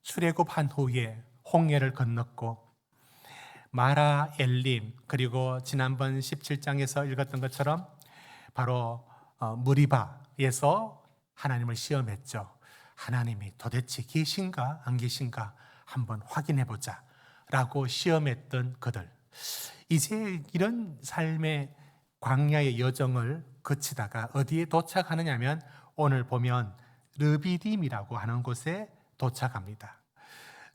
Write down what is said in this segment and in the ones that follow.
출애굽한 후에 홍해를 건넜고 마라 엘림, 그리고 지난번 17장에서 읽었던 것처럼 바로 무리바에서 하나님을 시험했죠. 하나님이 도대체 계신가 안 계신가 한번 확인해 보자 라고 시험했던 그들, 이제 이런 삶의 광야의 여정을 거치다가 어디에 도착하느냐 하면 오늘 보면 르비딤이라고 하는 곳에 도착합니다.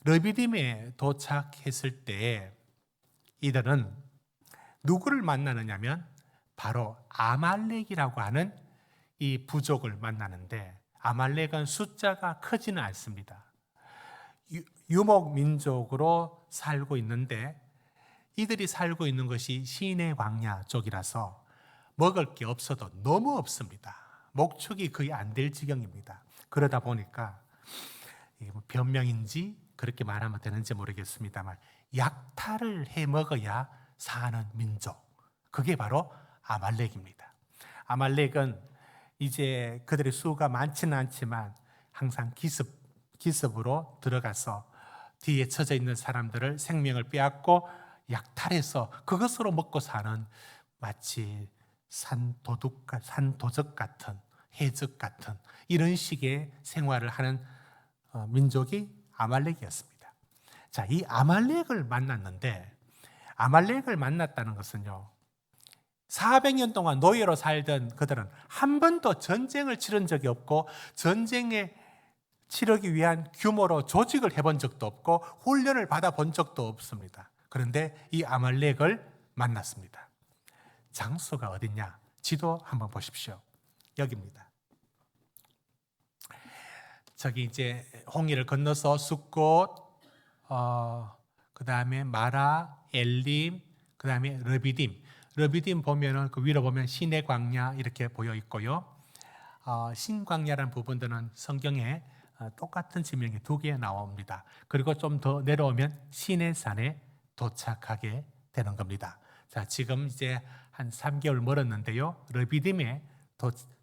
르비딤에 도착했을 때 이들은 누구를 만나느냐면 바로 아말렉이라고 하는 이 부족을 만나는데, 아말렉은 숫자가 크지는 않습니다. 유목민족으로 살고 있는데 이들이 살고 있는 것이 시내 광야 쪽이라서 먹을 게 없어도 너무 없습니다. 목축이 거의 안 될 지경입니다. 그러다 보니까 변명인지 그렇게 말하면 되는지 모르겠습니다만 약탈을 해 먹어야 사는 민족, 그게 바로 아말렉입니다. 아말렉은 이제 그들의 수가 많지는 않지만 항상 기습으로 들어가서 뒤에 처져 있는 사람들을 생명을 빼앗고 약탈해서 그것으로 먹고 사는, 마치 산도적 같은, 해적 같은 이런 식의 생활을 하는 민족이 아말렉이었습니다. 자, 이 아말렉을 만났는데, 아말렉을 만났다는 것은요, 400년 동안 노예로 살던 그들은 한 번도 전쟁을 치른 적이 없고 전쟁에 치르기 위한 규모로 조직을 해본 적도 없고 훈련을 받아본 적도 없습니다. 그런데 이 아말렉을 만났습니다. 장소가 어디냐? 지도 한번 보십시오. 여기입니다. 저기 이제 홍해를 건너서 숫곳, 그 다음에 마라, 엘림, 그 다음에 르비딤. 르비딤 보면은 그 위로 보면 신의 광야 이렇게 보여 있고요. 신광야라는 부분들은 성경에 똑같은 지명이 2개 나옵니다. 그리고 좀 더 내려오면 시내산에 도착하게 되는 겁니다. 자, 지금 이제 한 3개월 멀었는데요. 르비딤에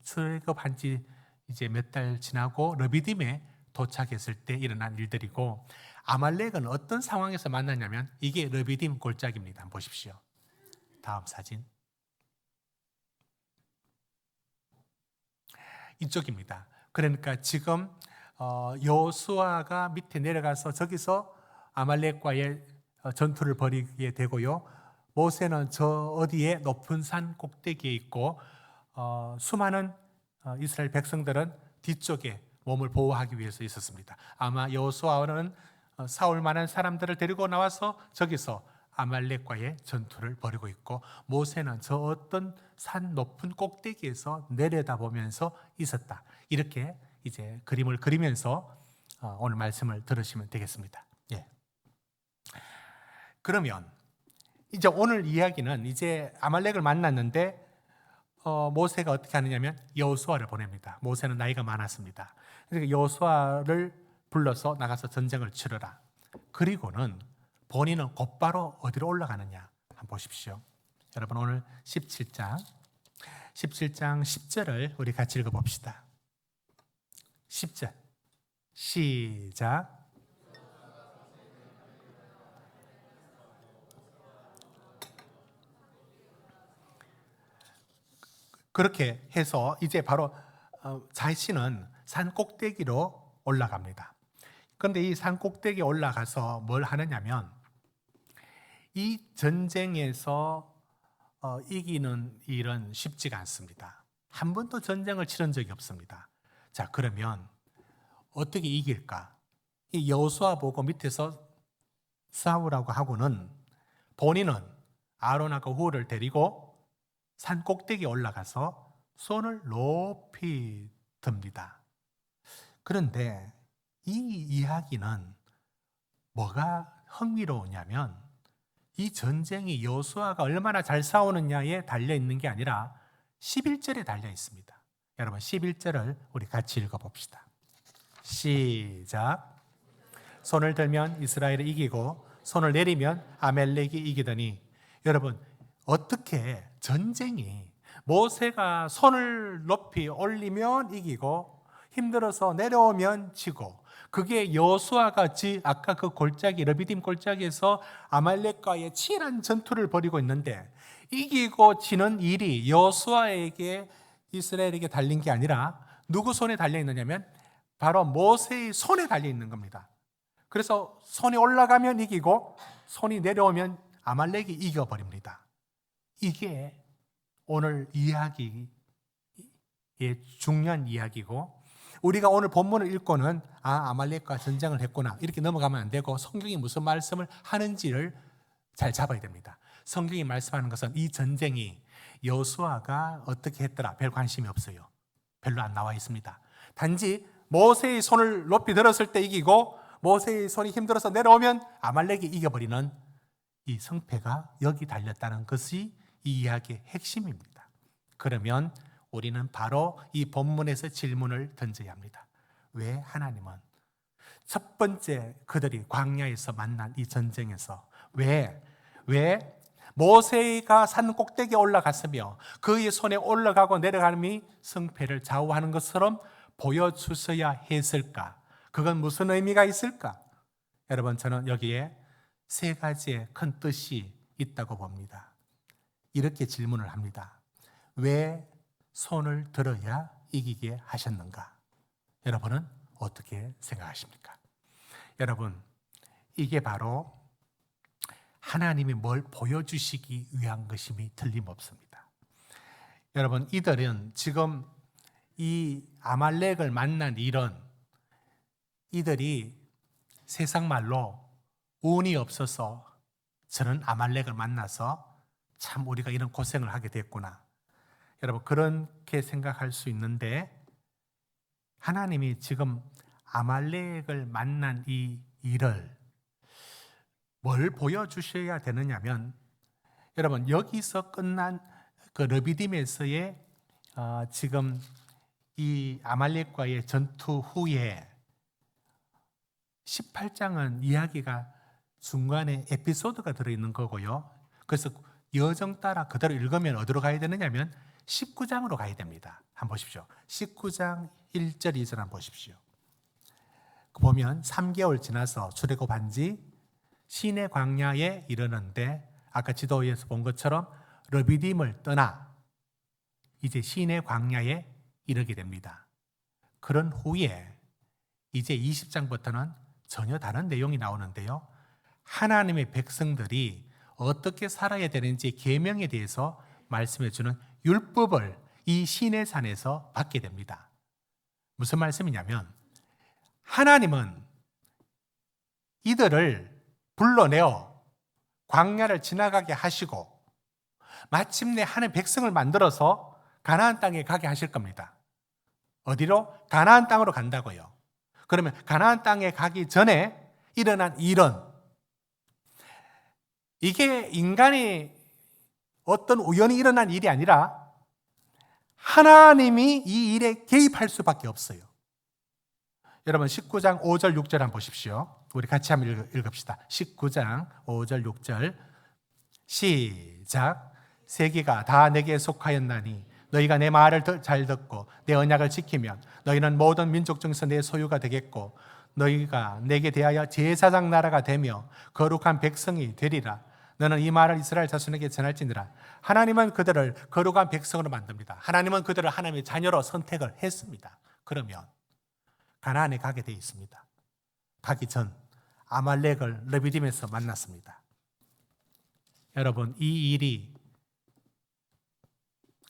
출애굽한 지 이제 몇 달 지나고 르비딤에 도착했을 때 일어난 일들이고, 아말렉은 어떤 상황에서 만났냐면 이게 르비딤 골짜기입니다. 한번 보십시오. 다음 사진. 이쪽입니다. 그러니까 지금 여호수아가 밑에 내려가서 저기서 아말렉과의 전투를 벌이게 되고요. 모세는 저 어디에 높은 산 꼭대기에 있고 수많은 이스라엘 백성들은 뒤쪽에 몸을 보호하기 위해서 있었습니다. 아마 여호수아는 사울만한 사람들을 데리고 나와서 저기서 아말렉과의 전투를 벌이고 있고, 모세는 저 어떤 산 높은 꼭대기에서 내려다보면서 있었다. 이렇게 이제 그림을 그리면서 오늘 말씀을 들으시면 되겠습니다. 예. 그러면 이제 오늘 이야기는 이제 아말렉을 만났는데 모세가 어떻게 하느냐면 여호수아를 보냅니다. 모세는 나이가 많았습니다. 그러니까 여호수아를 불러서 나가서 전쟁을 치르라. 그리고는 본인은 곧바로 어디로 올라가느냐 한번 보십시오. 여러분 오늘 17장 10절을 우리 같이 읽어봅시다. 10절 시작. 그렇게 해서 이제 바로 자신은 산 꼭대기로 올라갑니다. 그런데 이 산 꼭대기에 올라가서 뭘 하느냐면 이 전쟁에서 이기는 일은 쉽지가 않습니다. 한 번도 전쟁을 치른 적이 없습니다. 자, 그러면 어떻게 이길까? 이 여호수아 보고 밑에서 싸우라고 하고는 본인은 아론하고 후를 데리고 산 꼭대기에 올라가서 손을 높이 듭니다. 그런데 이 이야기는 뭐가 흥미로우냐면 이 전쟁이 여호수아가 얼마나 잘 싸우느냐에 달려 있는 게 아니라 11절에 달려 있습니다. 여러분 11절을 우리 같이 읽어봅시다. 시작. 손을 들면 이스라엘이 이기고 손을 내리면 아멜렉이 이기더니, 여러분 어떻게 전쟁이 모세가 손을 높이 올리면 이기고 힘들어서 내려오면 지고, 그게 여호수아가 아까 그 골짜기 르비딤 골짜기에서 아말렉과의 치열한 전투를 벌이고 있는데 이기고 지는 일이 여호수아에게 이스라엘에게 달린 게 아니라 누구 손에 달려 있느냐면 바로 모세의 손에 달려 있는 겁니다. 그래서 손이 올라가면 이기고 손이 내려오면 아말렉이 이겨버립니다. 이게 오늘 이야기의 중요한 이야기고, 우리가 오늘 본문을 읽고는 아말렉과 전쟁을 했구나 이렇게 넘어가면 안 되고 성경이 무슨 말씀을 하는지를 잘 잡아야 됩니다. 성경이 말씀하는 것은 이 전쟁이 여호수아가 어떻게 했더라 별 관심이 없어요. 별로 안 나와 있습니다. 단지 모세의 손을 높이 들었을 때 이기고 모세의 손이 힘들어서 내려오면 아말렉이 이겨버리는 이 성패가 여기 달렸다는 것이 이 이야기의 핵심입니다. 그러면 우리는 바로 이 본문에서 질문을 던져야 합니다. 왜 하나님은 첫 번째 그들이 광야에서 만난 이 전쟁에서 왜 모세가 산 꼭대기에 올라갔으며 그의 손에 올라가고 내려감이 성패를 좌우하는 것처럼 보여주셔야 했을까? 그건 무슨 의미가 있을까? 여러분, 저는 여기에 세 가지의 큰 뜻이 있다고 봅니다. 이렇게 질문을 합니다. 왜 손을 들어야 이기게 하셨는가? 여러분은 어떻게 생각하십니까? 여러분, 이게 바로 하나님이 뭘 보여주시기 위한 것임이 틀림없습니다. 여러분, 이들은 지금 이 아말렉을 만난 일은 이들이 세상 말로 운이 없어서 저는 아말렉을 만나서 참 우리가 이런 고생을 하게 됐구나. 여러분, 그렇게 생각할 수 있는데 하나님이 지금 아말렉을 만난 이 일을 뭘 보여주셔야 되느냐면, 여러분, 여기서 끝난 그 르비딤에서의 지금 이 아말렉과의 전투 후에 18장은 이야기가 중간에 에피소드가 들어있는 거고요. 그래서 여정 따라 그대로 읽으면 어디로 가야 되느냐면 19장으로 가야 됩니다. 한번 보십시오. 19장 1절 2절 한번 보십시오. 보면 3개월 지나서 출애굽한 지 시내 광야에 이르는데 아까 지도에서 본 것처럼 르비딤을 떠나 이제 시내 광야에 이르게 됩니다. 그런 후에 이제 20장부터는 전혀 다른 내용이 나오는데요. 하나님의 백성들이 어떻게 살아야 되는지 계명에 대해서 말씀해 주는 율법을 이 시내산에서 받게 됩니다. 무슨 말씀이냐면 하나님은 이들을 불러내어 광야를 지나가게 하시고 마침내 하나님 백성을 만들어서 가나안 땅에 가게 하실 겁니다. 어디로? 가나안 땅으로 간다고요. 그러면 가나안 땅에 가기 전에 일어난 일은 이게 인간이 어떤 우연히 일어난 일이 아니라 하나님이 이 일에 개입할 수밖에 없어요. 여러분 19장 5절 6절 한번 보십시오. 우리 같이 한번 읽읍시다. 19장 5절 6절 시작. 세계가 다 내게 속하였나니 너희가 내 말을 잘 듣고 내 언약을 지키면 너희는 모든 민족 중에서 내 소유가 되겠고 너희가 내게 대하여 제사장 나라가 되며 거룩한 백성이 되리라. 너는 이 말을 이스라엘 자손에게 전할지니라. 하나님은 그들을 거룩한 백성으로 만듭니다. 하나님은 그들을 하나님의 자녀로 선택을 했습니다. 그러면 가나안에 가게 되어 있습니다. 가기 전 아말렉을 르비딤에서 만났습니다. 여러분, 이 일이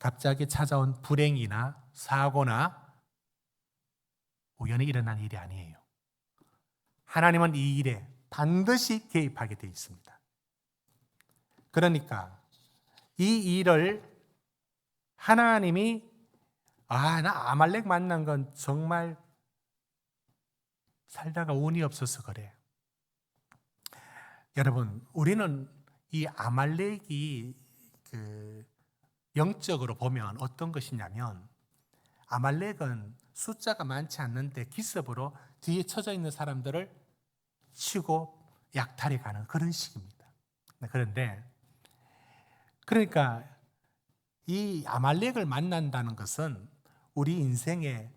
갑자기 찾아온 불행이나 사고나 우연히 일어난 일이 아니에요. 하나님은 이 일에 반드시 개입하게 되어 있습니다. 그러니까 이 일을 하나님이 나 아말렉 만난 건 정말 살다가 운이 없어서 그래. 여러분, 우리는 이 아말렉이 영적으로 보면 어떤 것이냐면 아말렉은 숫자가 많지 않는데 기습으로 뒤에 쳐져 있는 사람들을 치고 약탈해가는 그런 식입니다. 그런데 그러니까 이 아말렉을 만난다는 것은 우리 인생에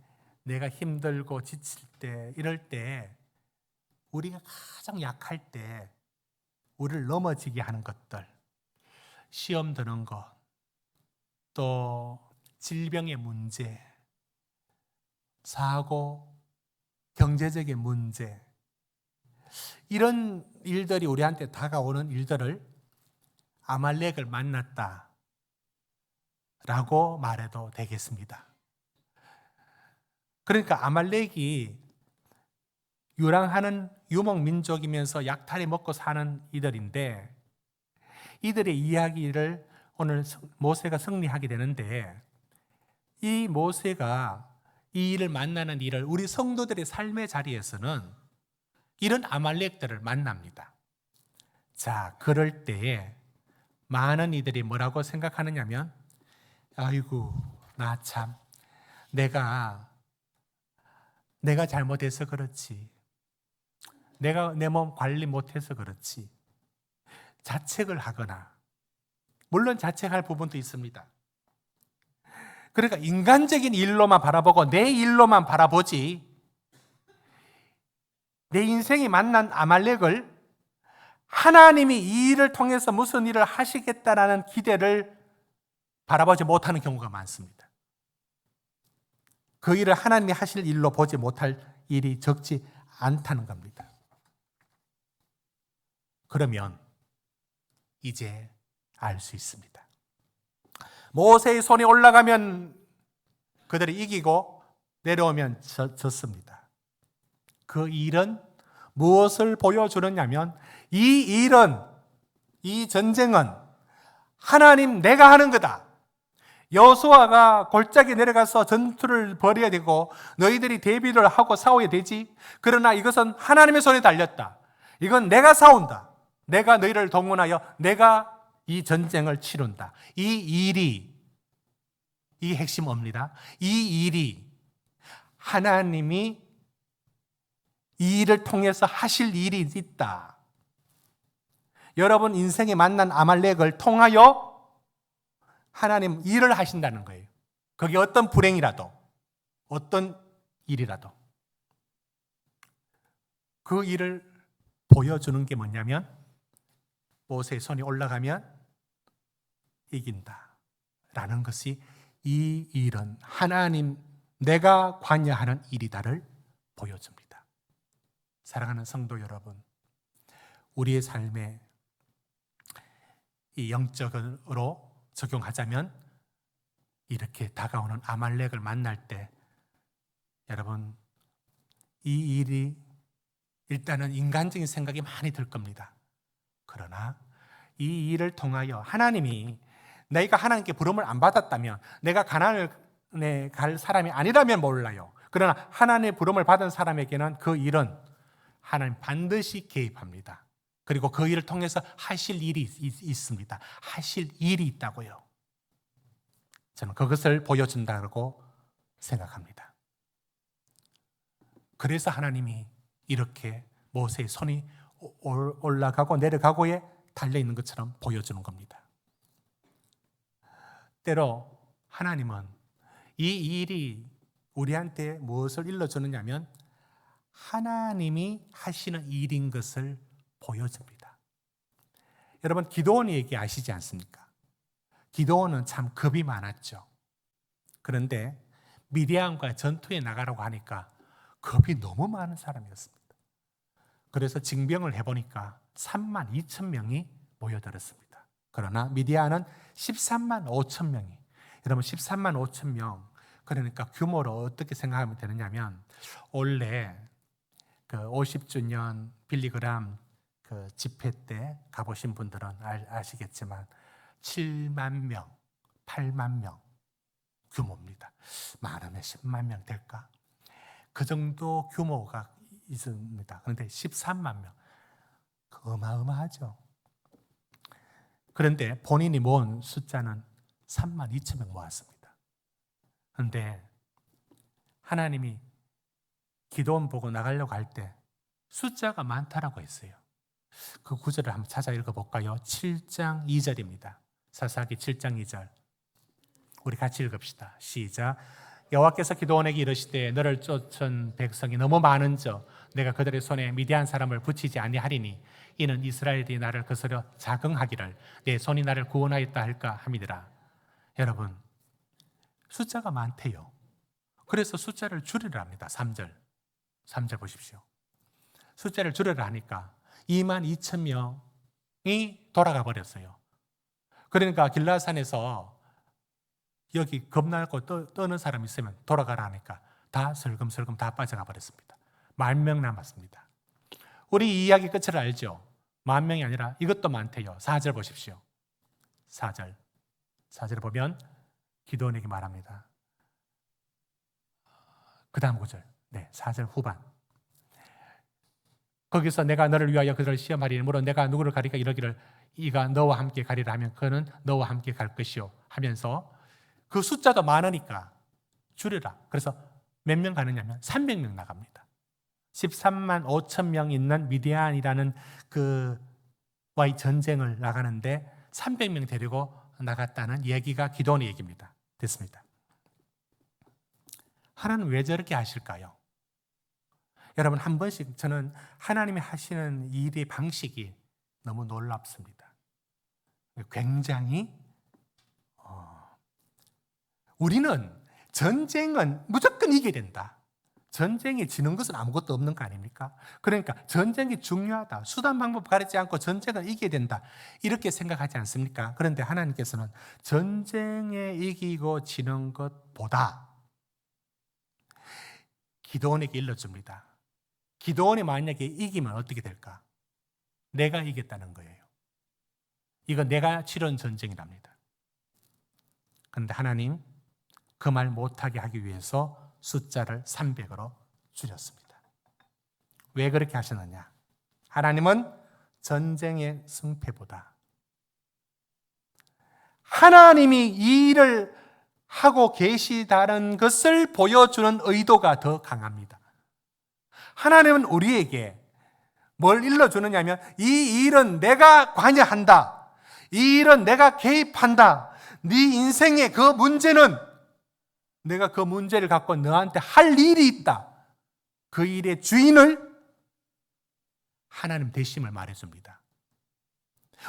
내가 힘들고 지칠 때, 이럴 때 우리가 가장 약할 때 우리를 넘어지게 하는 것들, 시험 드는 것, 또 질병의 문제, 사고, 경제적인 문제, 이런 일들이 우리한테 다가오는 일들을 아말렉을 만났다 라고 말해도 되겠습니다. 그러니까 아말렉이 유랑하는 유목민족이면서 약탈이 먹고 사는 이들인데, 이들의 이야기를 오늘 모세가 승리하게 되는데, 이 모세가 이 일을 만나는 일을 우리 성도들의 삶의 자리에서는 이런 아말렉들을 만납니다. 자, 그럴 때에 많은 이들이 뭐라고 생각하느냐면, 아이고, 나 참, 내가 잘못해서 그렇지. 내가 내 몸 관리 못해서 그렇지. 자책을 하거나, 물론 자책할 부분도 있습니다. 그러니까 인간적인 일로만 바라보고 내 일로만 바라보지, 내 인생이 만난 아말렉을 하나님이 이 일을 통해서 무슨 일을 하시겠다라는 기대를 바라보지 못하는 경우가 많습니다. 그 일을 하나님이 하실 일로 보지 못할 일이 적지 않다는 겁니다. 그러면 이제 알 수 있습니다. 모세의 손이 올라가면 그들이 이기고 내려오면 졌습니다. 그 일은 무엇을 보여주느냐면, 이 일은, 이 전쟁은 하나님 내가 하는 거다. 여호수아가 골짜기 내려가서 전투를 벌여야 되고 너희들이 대비를 하고 싸워야 되지. 그러나 이것은 하나님의 손에 달렸다. 이건 내가 싸운다. 내가 너희를 동원하여 내가 이 전쟁을 치른다. 이 핵심 옵니다. 이 일이 하나님이 이 일을 통해서 하실 일이 있다. 여러분 인생에 만난 아말렉을 통하여 하나님 일을 하신다는 거예요. 그게 어떤 불행이라도, 어떤 일이라도. 그 일을 보여주는 게 뭐냐면, 모세의 손이 올라가면 이긴다 라는 것이, 이 일은 하나님 내가 관여하는 일이다를 보여줍니다. 사랑하는 성도 여러분, 우리의 삶에 이 영적으로 적용하자면, 이렇게 다가오는 아말렉을 만날 때 여러분, 이 일이 일단은 인간적인 생각이 많이 들 겁니다. 그러나 이 일을 통하여 하나님이, 내가 하나님께 부름을 안 받았다면, 내가 가나안에 갈 사람이 아니라면 몰라요. 그러나 하나님의 부름을 받은 사람에게는 그 일은 하나님 반드시 개입합니다. 그리고 그 일을 통해서 하실 일이 있습니다. 하실 일이 있다고요. 저는 그것을 보여준다고 생각합니다. 그래서 하나님이 이렇게 모세의 손이 올라가고 내려가고에 달려있는 것처럼 보여주는 겁니다. 때로 하나님은 이 일이 우리한테 무엇을 일러주느냐면, 하나님이 하시는 일인 것을 보여줍니다. 여러분 기드온의 얘기 아시지 않습니까? 기드온은 참 겁이 많았죠. 그런데 미디안과 전투에 나가라고 하니까 겁이 너무 많은 사람이었습니다. 그래서 징병을 해보니까 3만 2천 명이 모여들었습니다. 그러나 미디안은 13만 5천 명이. 여러분 13만 5천 명, 그러니까 규모로 어떻게 생각하면 되느냐면, 원래 그 50주년 빌리그람 그 집회 때 가보신 분들은 아시겠지만 7만 명, 8만 명 규모입니다. 많으면 10만 명 될까? 그 정도 규모가 있습니다. 그런데 13만 명, 어마어마하죠. 그런데 본인이 모은 숫자는 3만 2천 명 모았습니다. 그런데 하나님이 기드온 보고 나가려고 할 때 숫자가 많다라고 했어요. 그 구절을 한번 찾아 읽어볼까요? 7장 2절입니다. 사사기 7장 2절. 우리 같이 읽읍시다. 시작. 여호와께서 기드온에게 이르시되 너를 쫓은 백성이 너무 많은저 내가 그들의 손에 미디안 사람을 붙이지 아니하리니 이는 이스라엘이 나를 거스려 자긍하기를 내 손이 나를 구원하였다 할까 함이더라. 여러분, 숫자가 많대요. 그래서 숫자를 줄이라 합니다. 3절 보십시오. 숫자를 줄여라 하니까 22,000명이 돌아가 버렸어요. 그러니까 길라산에서 여기 겁나고 떠는 사람이 있으면 돌아가라 하니까 다 슬금슬금 다 빠져가 버렸습니다. 10,000명 남았습니다. 우리 이 이야기 끝을 알죠? 10,000명이 아니라 이것도 많대요. 4절 보십시오. 4절 보면 기드온에게 말합니다. 그 다음 5절. 네, 4절 후반. 거기서 내가 너를 위하여 그들을 시험하리니 물론 내가 누구를 가리까 이러기를 이가 너와 함께 가리라 하면 그는 너와 함께 갈 것이요 하면서 그 숫자도 많으니까 줄여라. 그래서 몇 명 가느냐면 300명 나갑니다. 13만 5천 명 있는 미디안이라는 그와의 전쟁을 나가는데 300명 데리고 나갔다는 얘기가 기드온의 얘기입니다. 됐습니다. 하나님 왜 저렇게 하실까요? 여러분, 한 번씩 저는 하나님이 하시는 일의 방식이 너무 놀랍습니다. 굉장히 우리는 전쟁은 무조건 이겨야 된다. 전쟁에 지는 것은 아무것도 없는 거 아닙니까? 그러니까 전쟁이 중요하다. 수단 방법 가리지 않고 전쟁을 이겨야 된다. 이렇게 생각하지 않습니까? 그런데 하나님께서는 전쟁에 이기고 지는 것보다 기드온에게 일러줍니다. 기드온이 만약에 이기면 어떻게 될까? 내가 이겼다는 거예요. 이건 내가 치른 전쟁이랍니다. 그런데 하나님 그 말 못하게 하기 위해서 숫자를 300으로 줄였습니다. 왜 그렇게 하셨느냐? 하나님은 전쟁의 승패보다 하나님이 이 일을 하고 계시다는 것을 보여주는 의도가 더 강합니다. 하나님은 우리에게 뭘 일러주느냐 하면 이 일은 내가 관여한다. 이 일은 내가 개입한다. 네 인생의 그 문제는 내가 그 문제를 갖고 너한테 할 일이 있다. 그 일의 주인을 하나님 되심을 말해줍니다.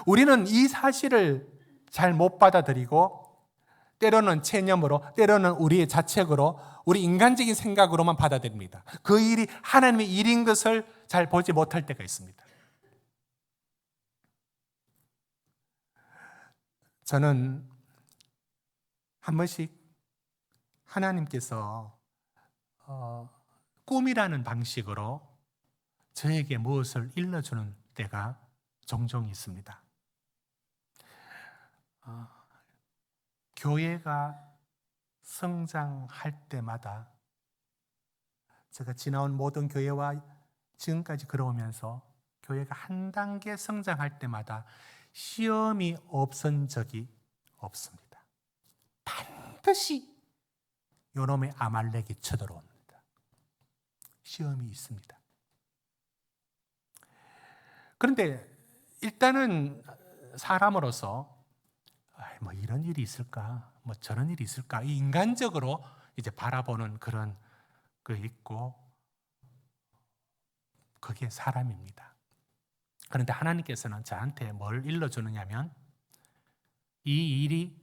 우리는 이 사실을 잘 못 받아들이고 때로는 체념으로, 때로는 우리의 자책으로, 우리 인간적인 생각으로만 받아들입니다. 그 일이 하나님의 일인 것을 잘 보지 못할 때가 있습니다. 저는 한 번씩 하나님께서 꿈이라는 방식으로 저에게 무엇을 일러주는 때가 종종 있습니다. 교회가 성장할 때마다 제가 지나온 모든 교회와 지금까지 걸어오면서 교회가 한 단계 성장할 때마다 시험이 없은 적이 없습니다. 반드시 요놈의 아말렉이 쳐들어옵니다. 시험이 있습니다. 그런데 일단은 사람으로서 뭐 이런 일이 있을까? 뭐 저런 일이 있을까? 이 인간적으로 이제 바라보는 그런 거 있고 그게 사람입니다. 그런데 하나님께서는 저한테 뭘 일러주느냐면 이 일이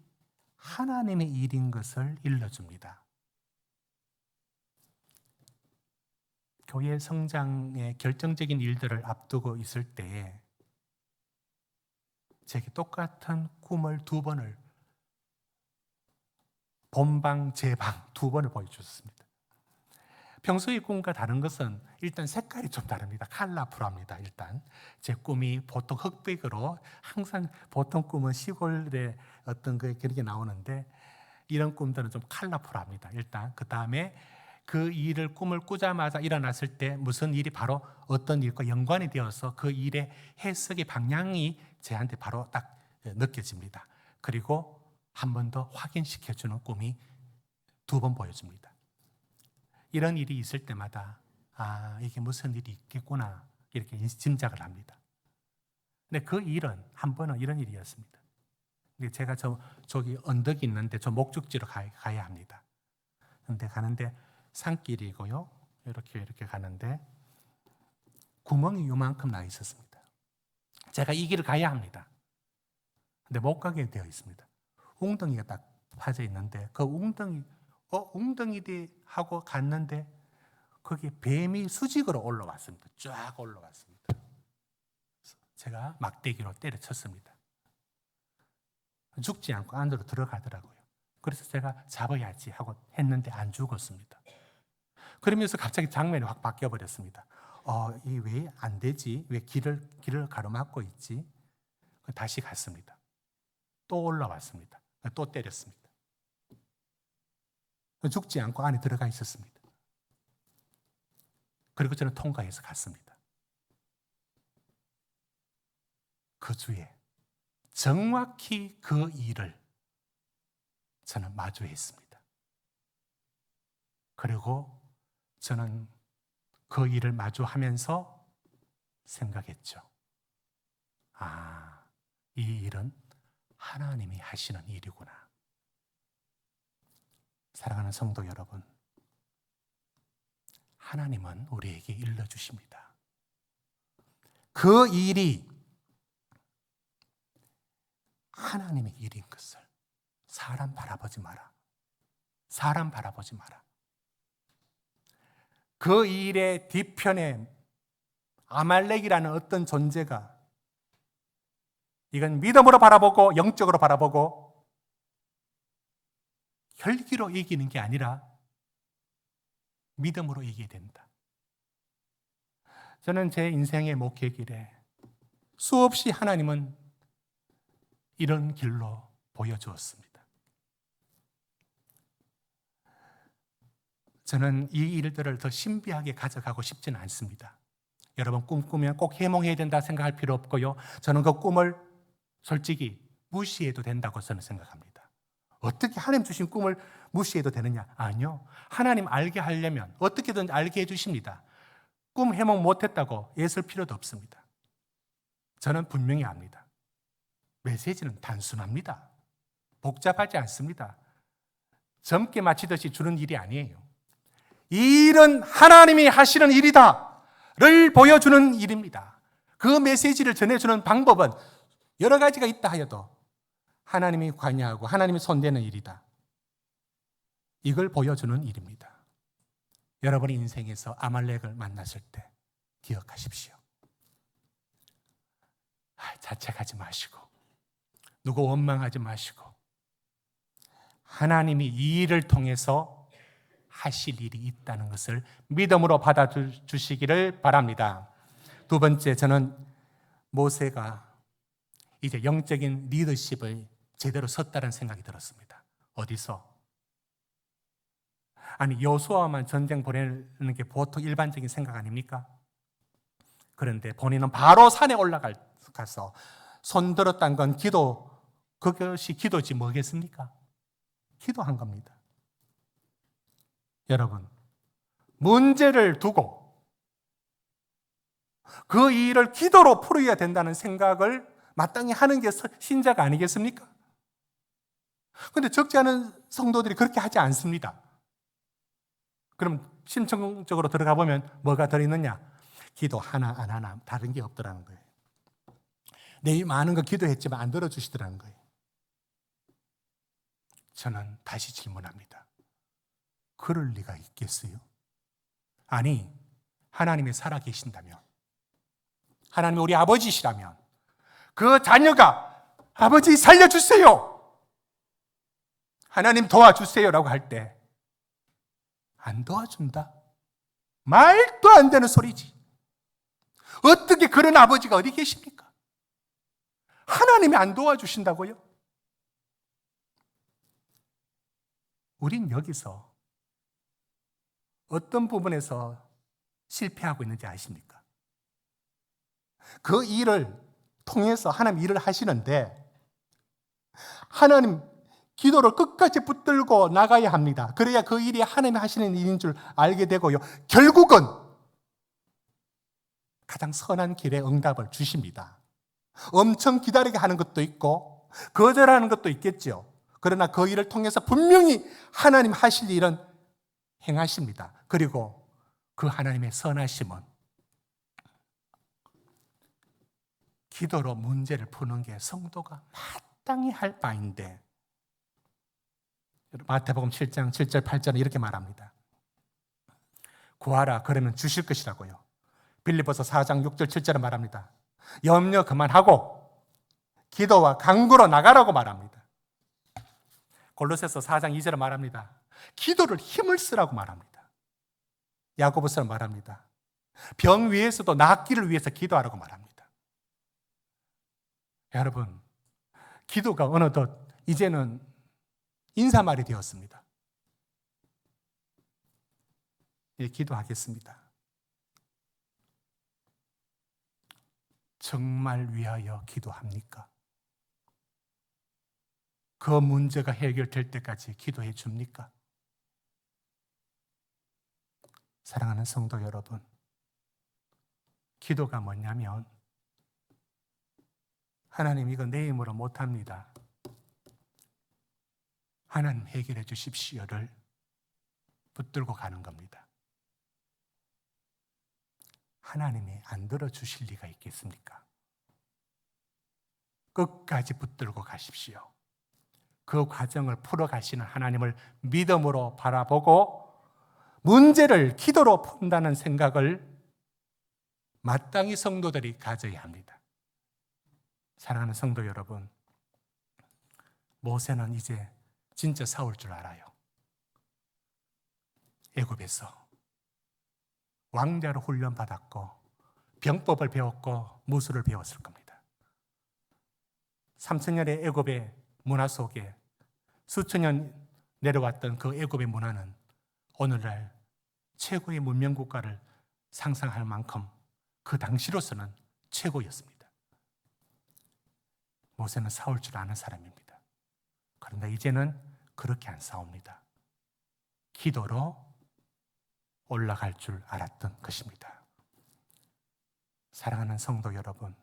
하나님의 일인 것을 일러줍니다. 교회 성장의 결정적인 일들을 앞두고 있을 때에 제게 똑같은 꿈을 2번을 본방, 제방 2번을 보여주셨습니다. 평소의 꿈과 다른 것은 일단 색깔이 좀 다릅니다. 컬러풀합니다. 일단 제 꿈이 보통 흑백으로 항상 보통 꿈은 시골의 어떤 그렇게 나오는데 이런 꿈들은 좀 컬러풀합니다. 일단 그 다음에 그 일을 꿈을 꾸자마자 일어났을 때 무슨 일이 바로 어떤 일과 연관이 되어서 그 일의 해석의 방향이 제한테 바로 딱 느껴집니다. 그리고 한 번 더 확인시켜주는 꿈이 2번 보여줍니다. 이런 일이 있을 때마다 이게 무슨 일이 있겠구나 이렇게 짐작을 합니다. 근데 그 일은 한 번은 이런 일이었습니다. 근데 제가 저기 언덕이 있는데 저 목적지로 가야 합니다. 근데 가는데 산길이고요. 이렇게 가는데 구멍이 요만큼 나 있었습니다. 제가 이 길을 가야 합니다. 근데 못 가게 되어 있습니다. 웅덩이가 딱 파져 있는데 그 웅덩이디 하고 갔는데 거기 뱀이 수직으로 올라왔습니다. 쫙 올라왔습니다. 제가 막대기로 때려쳤습니다. 죽지 않고 안으로 들어가더라고요. 그래서 제가 잡아야지 하고 했는데 안 죽었습니다. 그러면서 갑자기 장면이 확 바뀌어 버렸습니다. 이 왜 안 되지? 왜 길을 가로막고 있지? 다시 갔습니다. 또 올라왔습니다. 또 때렸습니다. 죽지 않고 안에 들어가 있었습니다. 그리고 저는 통과해서 갔습니다. 그 주에 정확히 그 일을 저는 마주했습니다. 그리고 저는 그 일을 마주하면서 생각했죠. 이 일은 하나님이 하시는 일이구나. 사랑하는 성도 여러분, 하나님은 우리에게 일러주십니다. 그 일이 하나님의 일인 것을 사람 바라보지 마라. 사람 바라보지 마라. 그 일의 뒤편에 아말렉이라는 어떤 존재가 이건 믿음으로 바라보고 영적으로 바라보고 혈기로 이기는 게 아니라 믿음으로 이기게 된다. 저는 제 인생의 목회길에 수없이 하나님은 이런 길로 보여주었습니다. 저는 이 일들을 더 신비하게 가져가고 싶지는 않습니다. 여러분 꿈꾸면 꼭 해몽해야 된다 생각할 필요 없고요. 저는 그 꿈을 솔직히 무시해도 된다고 저는 생각합니다. 어떻게 하나님 주신 꿈을 무시해도 되느냐? 아니요. 하나님 알게 하려면 어떻게든 알게 해주십니다. 꿈 해몽 못했다고 애쓸 필요도 없습니다. 저는 분명히 압니다. 메시지는 단순합니다. 복잡하지 않습니다. 젊게 마치듯이 주는 일이 아니에요. 이 일은 하나님이 하시는 일이다를 보여주는 일입니다. 그 메시지를 전해주는 방법은 여러 가지가 있다 하여도 하나님이 관여하고 하나님이 손대는 일이다. 이걸 보여주는 일입니다. 여러분의 인생에서 아말렉을 만났을 때 기억하십시오. 자책하지 마시고 누구 원망하지 마시고 하나님이 이 일을 통해서 하실 일이 있다는 것을 믿음으로 받아주시기를 바랍니다. 두 번째, 저는 모세가 이제 영적인 리더십을 제대로 섰다는 생각이 들었습니다. 어디서? 아니, 여호수아만 전쟁 보내는 게 보통 일반적인 생각 아닙니까? 그런데 본인은 바로 산에 올라가서 손 들었다는 건 기도, 그것이 기도지 뭐겠습니까? 기도한 겁니다. 여러분, 문제를 두고 그 일을 기도로 풀어야 된다는 생각을 마땅히 하는 게 신자가 아니겠습니까? 그런데 적지 않은 성도들이 그렇게 하지 않습니다. 그럼 심층적으로 들어가 보면 뭐가 들어있느냐? 기도 하나 안 하나 다른 게 없더라는 거예요. 내일 많은 거 기도했지만 안 들어주시더라는 거예요. 저는 다시 질문합니다. 그럴 리가 있겠어요? 아니, 하나님이 살아계신다면, 하나님이 우리 아버지시라면 그 자녀가 아버지 살려주세요, 하나님 도와주세요라고 할 때 안 도와준다? 말도 안 되는 소리지. 어떻게 그런 아버지가 어디 계십니까? 하나님이 안 도와주신다고요? 우린 여기서 어떤 부분에서 실패하고 있는지 아십니까? 그 일을 통해서 하나님 일을 하시는데 하나님 기도를 끝까지 붙들고 나가야 합니다. 그래야 그 일이 하나님이 하시는 일인 줄 알게 되고요. 결국은 가장 선한 길에 응답을 주십니다. 엄청 기다리게 하는 것도 있고 거절하는 것도 있겠죠. 그러나 그 일을 통해서 분명히 하나님 하실 일은 행하십니다. 그리고 그 하나님의 선하심은 기도로 문제를 푸는 게 성도가 마땅히 할 바인데, 마태복음 7장 7절 8절은 이렇게 말합니다. 구하라 그러면 주실 것이라고요. 빌립보서 4장 6절 7절은 말합니다. 염려 그만하고 기도와 간구로 나가라고 말합니다. 골로새서 4장 2절은 말합니다. 기도를 힘을 쓰라고 말합니다. 야고보서는 말합니다. 병 위에서도 낫기를 위해서 기도하라고 말합니다. 여러분, 기도가 어느덧 이제는 인사말이 되었습니다. 예, 기도하겠습니다. 정말 위하여 기도합니까? 그 문제가 해결될 때까지 기도해 줍니까? 사랑하는 성도 여러분, 기도가 뭐냐면 하나님 이거 내 힘으로 못합니다. 하나님 해결해 주십시오를 붙들고 가는 겁니다. 하나님이 안 들어주실 리가 있겠습니까? 끝까지 붙들고 가십시오. 그 과정을 풀어가시는 하나님을 믿음으로 바라보고 문제를 기도로 푼다는 생각을 마땅히 성도들이 가져야 합니다. 사랑하는 성도 여러분, 모세는 이제 진짜 싸울 줄 알아요. 애굽에서 왕대로 훈련받았고 병법을 배웠고 무술을 배웠을 겁니다. 3,000년의 애굽의 문화 속에 수천 년 내려왔던 그 애굽의 문화는 오늘날 최고의 문명국가를 상상할 만큼 그 당시로서는 최고였습니다. 모세는 싸울 줄 아는 사람입니다. 그런데 이제는 그렇게 안 싸웁니다. 기도로 올라갈 줄 알았던 것입니다. 사랑하는 성도 여러분,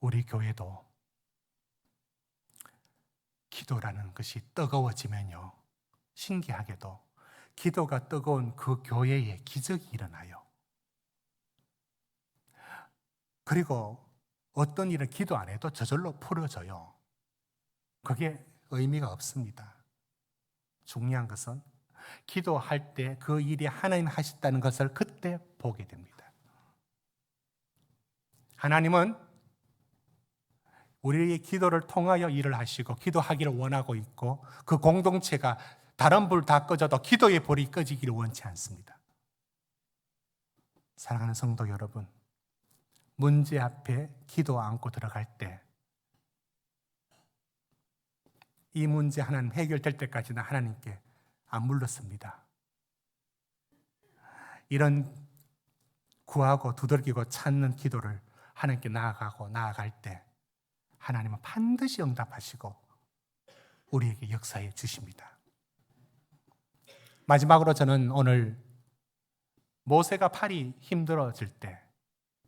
우리 교회도 기도라는 것이 뜨거워지면요, 신기하게도 기도가 뜨거운 그 교회에 기적이 일어나요. 그리고 어떤 일은 기도 안 해도 저절로 풀어져요. 그게 의미가 없습니다. 중요한 것은 기도할 때 그 일이 하나님 하셨다는 것을 그때 보게 됩니다. 하나님은 우리의 기도를 통하여 일을 하시고 기도하기를 원하고 있고 그 공동체가 다른 불 다 꺼져도 기도의 불이 꺼지기를 원치 않습니다. 사랑하는 성도 여러분, 문제 앞에 기도 안고 들어갈 때 이 문제 하나님 해결될 때까지는 하나님께 안 물렀습니다. 이런 구하고 두들기고 찾는 기도를 하나님께 나아갈 때 하나님은 반드시 응답하시고 우리에게 역사해 주십니다. 마지막으로 저는 오늘 모세가 팔이 힘들어질 때,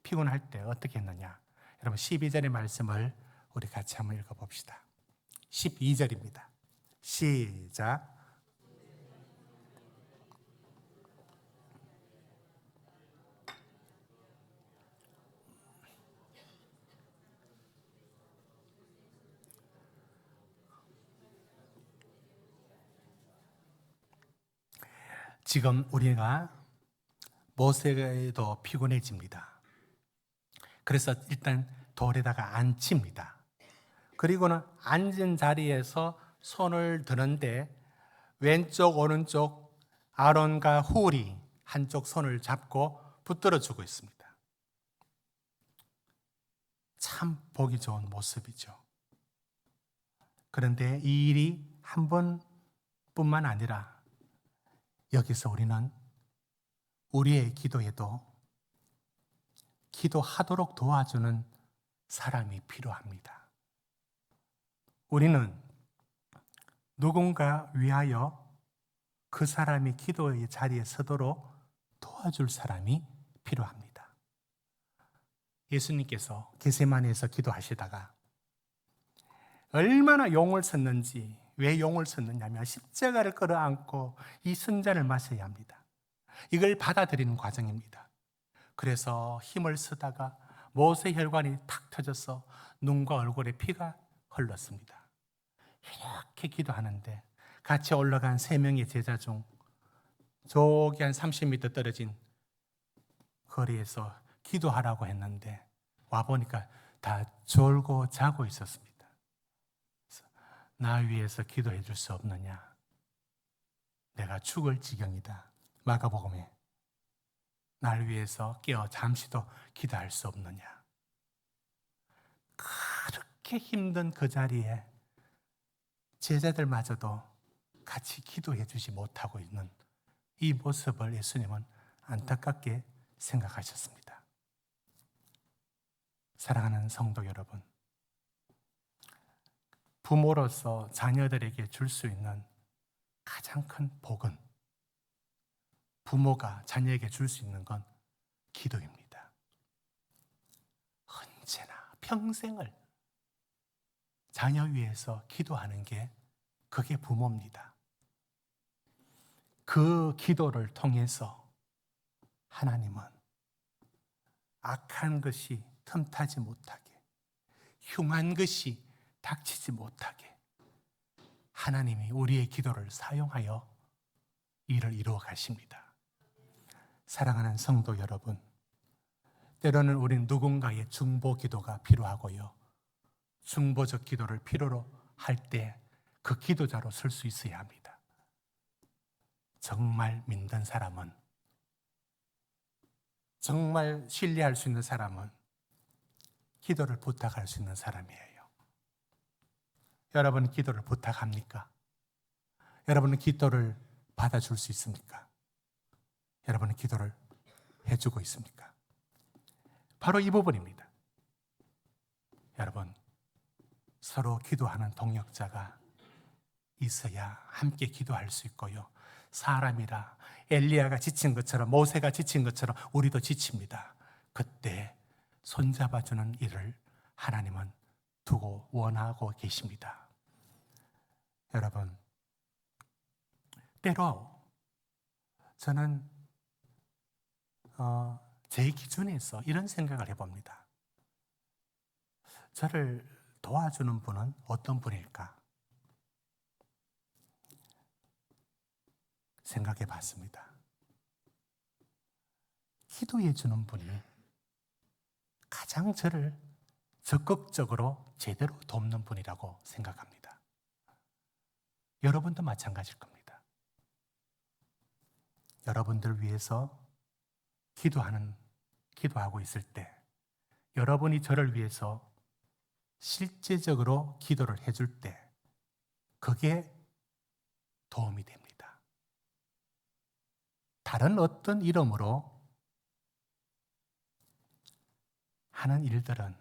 피곤할 때 어떻게 했느냐, 여러분 12절의 말씀을 우리 같이 한번 읽어봅시다. 12절입니다. 시작. 지금 우리가 모세도 피곤해집니다. 그래서 일단 돌에다가 앉힙니다. 그리고는 앉은 자리에서 손을 드는데 왼쪽 오른쪽 아론과 훌이 한쪽 손을 잡고 붙들어주고 있습니다. 참 보기 좋은 모습이죠. 그런데 이 일이 한 번뿐만 아니라 여기서 우리는 우리의 기도에도 기도하도록 도와주는 사람이 필요합니다. 우리는 누군가 위하여 그 사람이 기도의 자리에 서도록 도와줄 사람이 필요합니다. 예수님께서 겟세마네에서 기도하시다가 얼마나 용을 썼는지 왜 용을 썼느냐면 십자가를 끌어안고 이 순잔을 마셔야 합니다. 이걸 받아들이는 과정입니다. 그래서 힘을 쓰다가 못의 혈관이 탁 터져서 눈과 얼굴에 피가 흘렀습니다. 이렇게 기도하는데 같이 올라간 3명의 제자 중 저기 한 30m 떨어진 거리에서 기도하라고 했는데 와보니까 다 졸고 자고 있었습니다. 그래서 나 위해서 기도해 줄 수 없느냐? 내가 죽을 지경이다. 마가복음에 날 위해서 깨어 잠시도 기도할 수 없느냐? 그렇게 힘든 그 자리에 제자들마저도 같이 기도해 주지 못하고 있는 이 모습을 예수님은 안타깝게 생각하셨습니다. 사랑하는 성도 여러분, 부모로서 자녀들에게 줄 수 있는 가장 큰 복은 부모가 자녀에게 줄 수 있는 건 기도입니다. 언제나 평생을 자녀 위해서 기도하는 게 그게 부모입니다. 그 기도를 통해서 하나님은 악한 것이 틈타지 못하게, 흉한 것이 닥치지 못하게 하나님이 우리의 기도를 사용하여 일을 이루어 가십니다. 사랑하는 성도 여러분, 때로는 우리는 누군가의 중보 기도가 필요하고요, 중보적 기도를 필요로 할 때 그 기도자로 설 수 있어야 합니다. 정말 믿는 사람은, 정말 신뢰할 수 있는 사람은 기도를 부탁할 수 있는 사람이에요. 여러분 기도를 부탁합니까? 여러분은 기도를 받아줄 수 있습니까? 여러분은 기도를 해주고 있습니까? 바로 이 부분입니다. 여러분, 서로 기도하는 동역자가 있어야 함께 기도할 수 있고요, 사람이라 엘리야가 지친 것처럼, 모세가 지친 것처럼 우리도 지칩니다. 그때 손잡아주는 일을 하나님은 두고 원하고 계십니다. 여러분, 때로 저는 제 기준에서 이런 생각을 해봅니다. 저를 도와주는 분은 어떤 분일까 생각해 봤습니다. 기도해 주는 분이 가장 저를 적극적으로 제대로 돕는 분이라고 생각합니다. 여러분도 마찬가지일 겁니다. 여러분들 위해서 기도하고 있을 때, 여러분이 저를 위해서 실제적으로 기도를 해줄 때 그게 도움이 됩니다. 다른 어떤 이름으로 하는 일들은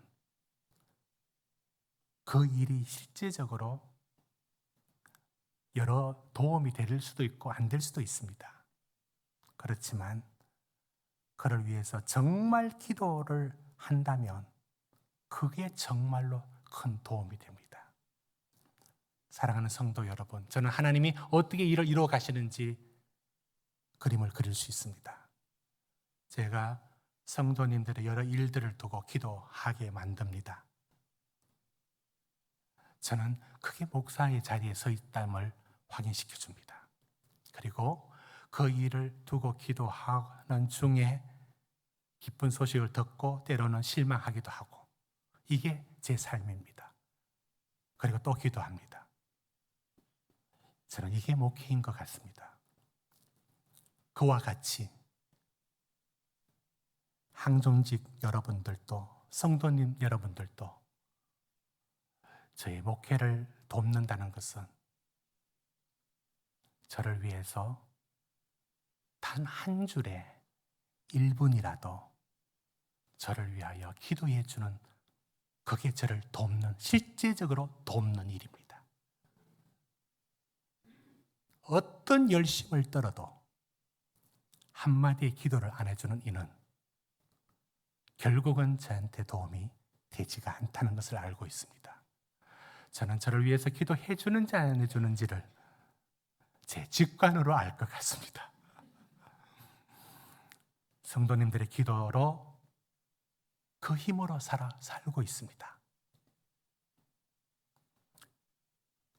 그 일이 실제적으로 여러 도움이 될 수도 있고 안 될 수도 있습니다. 그렇지만 그를 위해서 정말 기도를 한다면 그게 정말로 큰 도움이 됩니다. 사랑하는 성도 여러분, 저는 하나님이 어떻게 일을 이루어 가시는지 그림을 그릴 수 있습니다. 제가 성도님들의 여러 일들을 두고 기도하게 만듭니다. 저는 그게 목사의 자리에 서 있다임을 확인시켜 줍니다. 그리고 그 일을 두고 기도하는 중에 기쁜 소식을 듣고 때로는 실망하기도 하고, 이게 제 삶입니다. 그리고 또 기도합니다. 저는 이게 목회인 것 같습니다. 그와 같이 항종직 여러분들도, 성도님 여러분들도 저의 목회를 돕는다는 것은 저를 위해서 단 한 줄의 1분이라도 저를 위하여 기도해 주는, 그게 저를 돕는, 실제적으로 돕는 일입니다. 어떤 열심을 떨어도 한마디의 기도를 안 해주는 이는 결국은 저한테 도움이 되지가 않다는 것을 알고 있습니다. 저는 저를 위해서 기도해 주는지 안 해주는지를 제 직관으로 알 것 같습니다. 성도님들의 기도로 그 힘으로 살고 있습니다.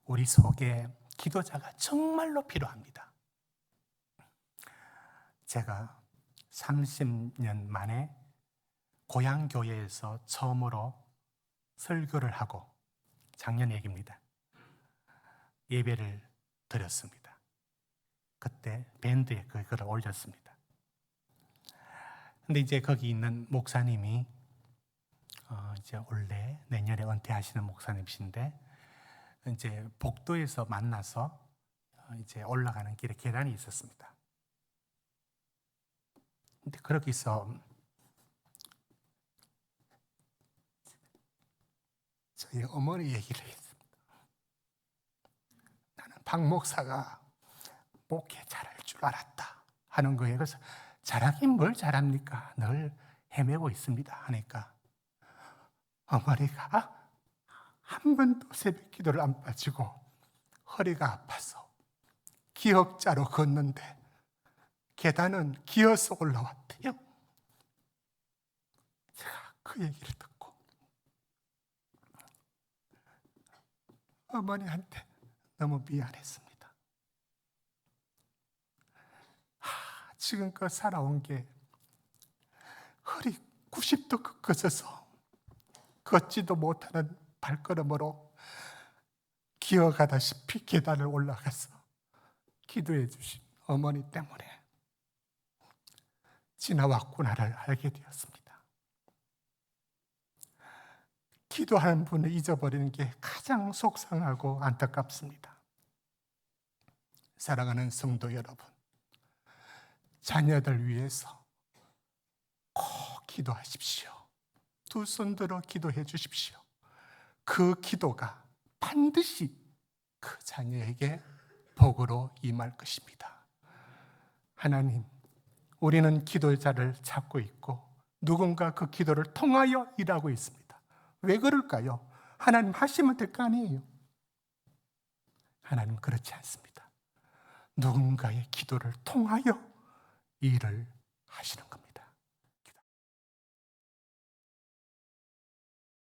우리 속에 기도자가 정말로 필요합니다. 제가 30년 만에 고향교회에서 처음으로 설교를 하고, 작년 얘기입니다, 예배를 드렸습니다. 그때 밴드에 그거를 올렸습니다. 근데 이제 거기 있는 목사님이 이제 올해 내년에 은퇴하시는 목사님이신데, 이제 복도에서 만나서 이제 올라가는 길에 계단이 있었습니다. 근데 거기서 저희 어머니 얘기를 했습니다. 나는 박 목사가 목회 잘할 줄 알았다 하는 거예요. 그래서 잘하긴 뭘 잘합니까? 늘 헤매고 있습니다 하니까 어머니가 한 번도 새벽 기도를 안 빠지고 허리가 아파서 기역자로 걷는데 계단은 기어서 올라왔대요. 제가 그 얘기를 듣고 어머니한테 너무 미안했습니다. 지금껏 살아온 게 허리 90도 꺾어져서 걷지도 못하는 발걸음으로 기어가다시피 계단을 올라가서 기도해 주신 어머니 때문에 지나왔구나를 알게 되었습니다. 기도하는 분을 잊어버리는 게 가장 속상하고 안타깝습니다. 사랑하는 성도 여러분, 자녀들 위해서 꼭 기도하십시오. 두 손 들어 기도해 주십시오. 그 기도가 반드시 그 자녀에게 복으로 임할 것입니다. 하나님, 우리는 기도자를 찾고 있고 누군가 그 기도를 통하여 일하고 있습니다. 왜 그럴까요? 하나님 하시면 될 거 아니에요. 하나님 그렇지 않습니다. 누군가의 기도를 통하여 일을 하시는 겁니다.